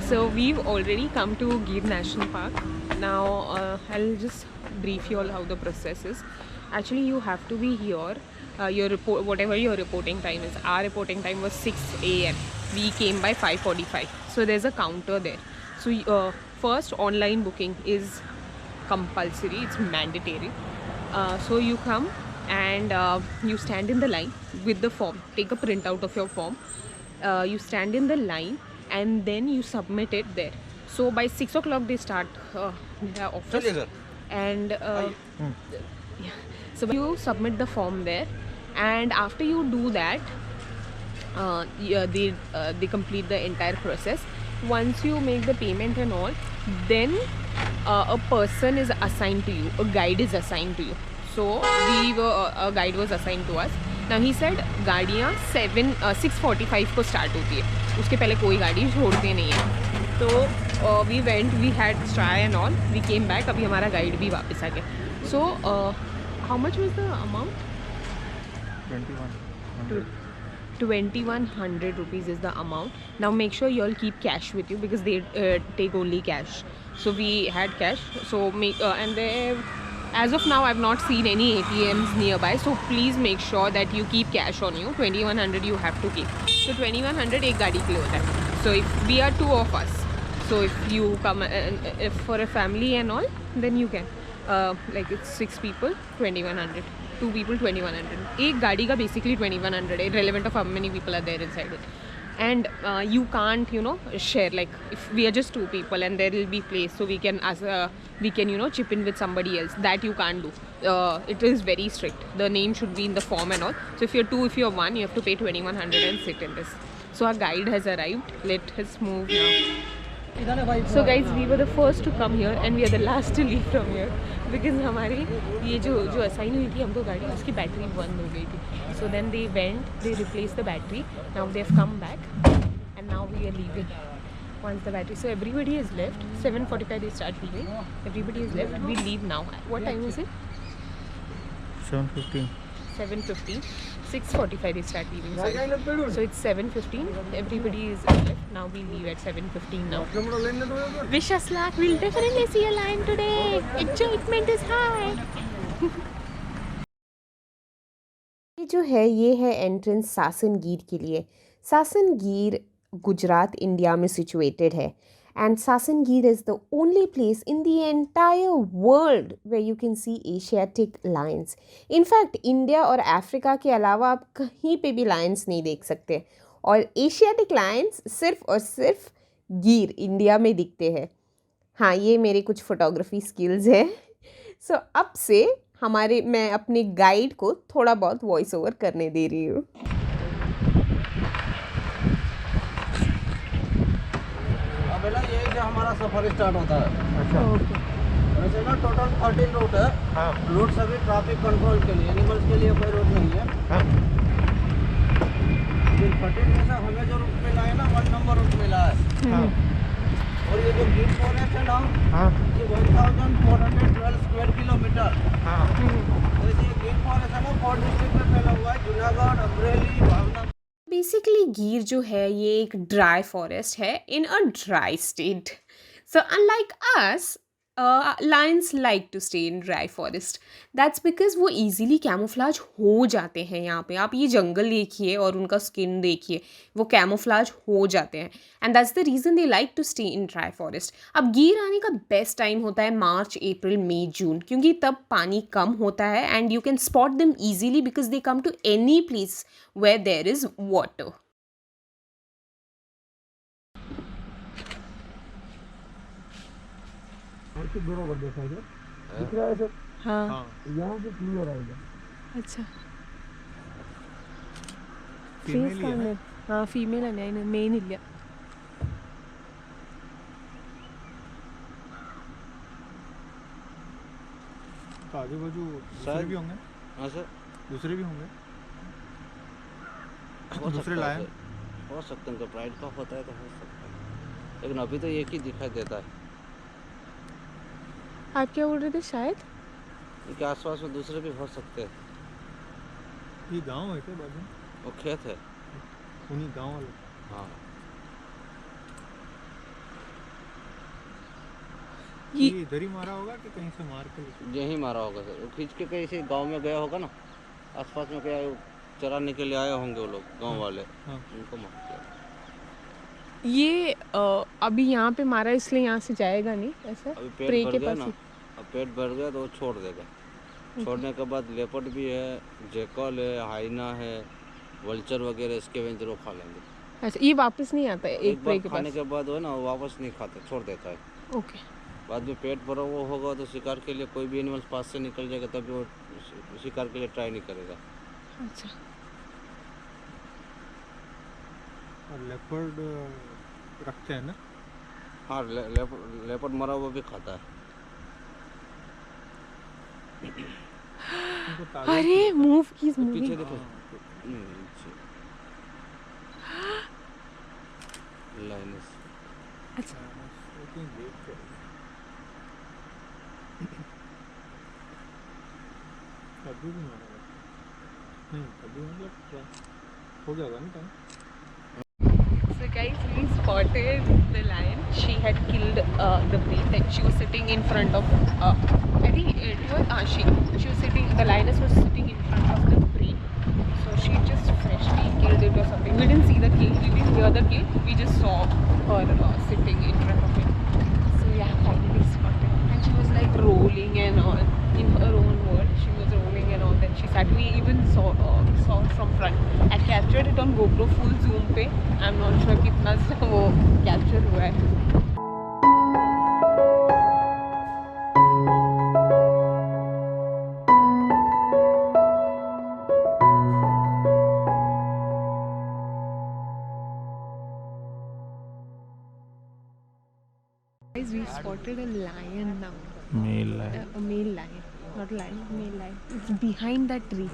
So we've already come to Gir National Park. Now I'll just brief you all how the process is. Actually, you have to be here. Your report, whatever your reporting time is. Our reporting time was 6 a.m. We came by 5:45. So there's a counter there. So first, online booking is compulsory. It's mandatory. So you come and you stand in the line with the form. Take a printout of your form. You stand in the line and then you submit it there. So by 6 o'clock they start their office, and yeah. So you submit the form there, and after you do that, yeah, they complete the entire process. Once you make the payment and all, then a person is assigned to you, a guide is assigned to you. So a guide was assigned to us. Now he said गाड़ियाँ 6:45 को start होती है, उसके पहले कोई गाड़ी छोड़ते नहीं है. तो we went, we had try and all, we came back. अभी हमारा गाइड भी वापस आ गया. So how much was the amount? 2100 rupees is the amount. Now make sure you all keep cash with you because they take only cash. So we had cash. So and they, as of now I've not seen any ATMs nearby, so please make sure that you keep cash on you. 2100 you have to keep. So 2100 एक गाड़ी के लिए होता है. So if we are two of us, so if you come if for a family and all, then you can like it's 6 people 2100, 2 people 2100. एक गाड़ी का basically 2100 है, irrelevant of how many people are there inside it. And you can't, you know, share. Like if we are just 2 people and there will be place, so we can you know, chip in with somebody else. That you can't do. It is very strict. The name should be in the form and all. So if you're 2, if you're 1, you have to pay 2100 and sit in this. So our guide has arrived. Let us move now. So guys, we were the first to come here and we are the last to leave from here because हमारी ये जो assign हुई थी हमको गाड़ी, उसकी battery बंद हो गई थी. So then they went, they replaced the battery. Now they have come back and now we are leaving once the battery. So everybody is left. 7:45 they start leaving. Everybody is left. We leave now. What time is it? 7:15. 7:15. 6:45 they start leaving. So it's 7:15. Everybody is left. Now we leave at 7:15 now. Wish us luck. We'll definitely see a lion today. Excitement is high. ये जो है, ये है entrance सासन गीर के लिए. सासन Gir Gujarat India में सिचुएटेड है. And Sasan Gir is the only place in the entire world where you can see Asiatic lions. In fact, India और अफ्रीका के अलावा आप कहीं पे भी lions नहीं देख सकते. और Asiatic lions सिर्फ और सिर्फ गिर इंडिया में दिखते हैं. हाँ, ये मेरे कुछ फोटोग्राफी स्किल्स हैं. सो अब से मैं अपने गाइड को थोड़ा बहुत वॉइस ओवर करने दे रही हूँ. ये से हमारा सफर स्टार्ट होता है. अच्छा. वैसे ना टोटल 13 रूट है. हाँ. रूट सभी ट्रैफिक कंट्रोल के लिए, एनिमल्स के लिए कोई रूट नहीं है. हाँ. 13 में से हमें जो रूट मिला है ना, 1 नंबर रूट मिला है. हाँ. और ये जो गिर फॉरेस्ट है ना, हाँ. ये 1412 स्क्वायर किलोमीटर. हाँ. तो ये गिर फॉरेस्ट है ना, 4 डिस्ट्रिक्ट में फैला हुआ है. जूनागढ़, अमरेली, भावनगर. बेसिकली गिर जो है ये एक ड्राई फॉरेस्ट है in a dry state. So unlike us, lions like to stay in dry forest. That's because वो ईजीली कैमोफ्लाज हो जाते हैं यहाँ पे. आप ये जंगल देखिए और उनका स्किन देखिए, वो कैमोफ्लाज हो जाते हैं. And that's the reason they like to stay in dry forest. अब गिर आने का बेस्ट टाइम होता है मार्च, अप्रैल, मई, जून, क्योंकि तब पानी कम होता है and you can spot them easily because they come to any place where there is water. बरोबर देखा है, दिख रहा है सर. हाँ. यहाँ से क्लियर आएगा. अच्छा. Female ही है ना? हाँ, फीमेल है ना, मेन इल्ला. तो आजू बाजू दूसरे भी होंगे. हाँ सर, दूसरे भी होंगे. हो दूसरे सकता है लायन. सर. हो सकते हैं, तो प्राइड का होता है तो हो सकता है, लेकिन अभी तो एक ही दिखाई देता है. आप क्या बोल रहे थे? शायद इनके आसपास में दूसरे भी हो सकते हैं. ये गांव है क्या बाजू? वो खेत है. उन्हीं गांव वाले. हाँ. ये इधर ही मारा होगा कि कहीं से मार के लेके? यहीं मारा होगा सर, वो खींच के कहीं से गांव में गया होगा ना, आसपास में क्या चराने के लिए आए होंगे वो लोग गांव वाले, हाँ। उनको मार दिया। ये अभी यहाँ पे मारा इसलिए यहाँ से जाएगा नहीं ऐसा? अभी प्रे पेट के भर गया पास ना, ही? अब पेट भर गया तो वो छोड़ देगा। छोड़ने के बाद लेपर्ड भी है, जेकल है, हाइना है, वल्चर वगैरह स्कैवेंजर वो खा लेंगे। अच्छा, ये वापस नहीं आता है एक एक प्रे बार के खाने पास? के बाद वो ना वो वापस नहीं खाता, छोड़ देता है। ओके। बाद में पेट भरा हुआ होगा तो शिकार के लिए कोई भी एनिमल पास से निकल जाएगा तभी वो शिकार के लिए ट्राई नहीं करेगा। अच्छा। और लेपर्ड रखते हैं ना? हाँ, लेपर्ड मरा हुआ भी खाता है। उनको ताजा अरे मूव कीज पीछे मूविंग। देखो, नीचे लाइनस। अच्छा, कहीं देख के कभी भी मारा जाता है। नहीं कभी मतलब क्या हो गया होगा ना time. so guys, we spotted the lion. She had killed the prey and she was sitting in front of I think it was she was sitting, the lioness was sitting in front of the prey, so she just freshly killed it or something. We didn't see the kill, we didn't hear the kill, we just saw her sitting in front of it. So yeah, finally spotted, and she was like rolling and all in her own world. She was rolling and all. Then she sat. We even saw it from front. I captured it on GoPro full zoom पे. I'm not sure कितना वो capture हुआ है. Guys, we spotted a lion now. Male A male lion, not lion, male lion. It's behind that tree.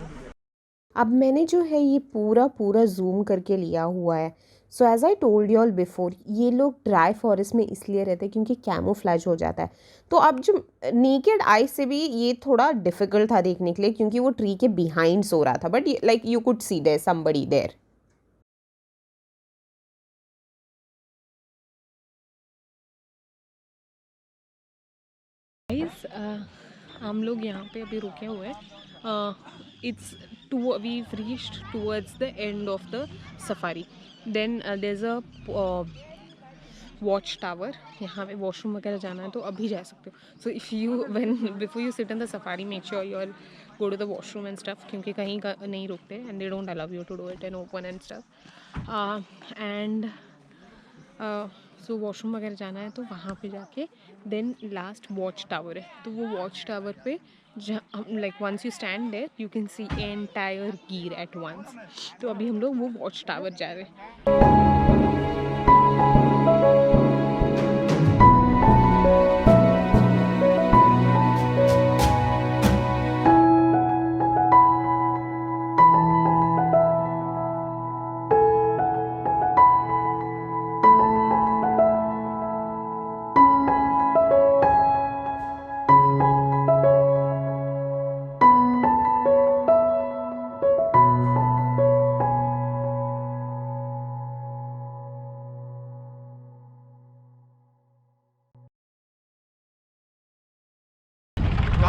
अब मैंने जो है ये पूरा जूम करके लिया हुआ है। So as I told you all before, ये लोग ड्राई फॉरेस्ट में इसलिए रहते हैं क्योंकि कैमोफ्लेज हो जाता है। तो अब जो नेकेड आई से भी ये थोड़ा डिफ़िकल्ट था देखने के लिए क्योंकि वो ट्री के बिहाइंड सो रहा था, but like you could see there somebody there. Guys, हम लोग यहाँ पे अभी रुके हुए हैं. It's we've reached towards the end of the safari. Then there's a watch tower. यहाँ पे वॉशरूम वगैरह जाना है तो अभी जा सकते हो. So if you before you sit in the safari, make sure you all go to the washroom and stuff क्योंकि कहीं का नहीं रुकते and they don't allow you to do it in open and stuff. So washroom वगैरह जाना है तो वहाँ पे जाके देन लास्ट वॉच टावर है. तो वो वॉच टावर पे like once you stand there you can see entire Gir at once. तो अभी हम लोग वो वॉच टावर जा रहे हैं.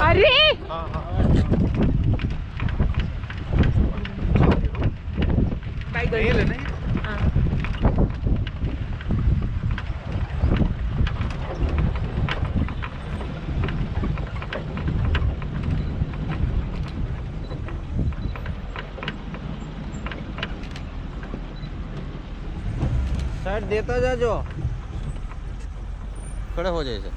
अरे मेल है ना ये? साइड देता जा, जो खड़े हो जाए।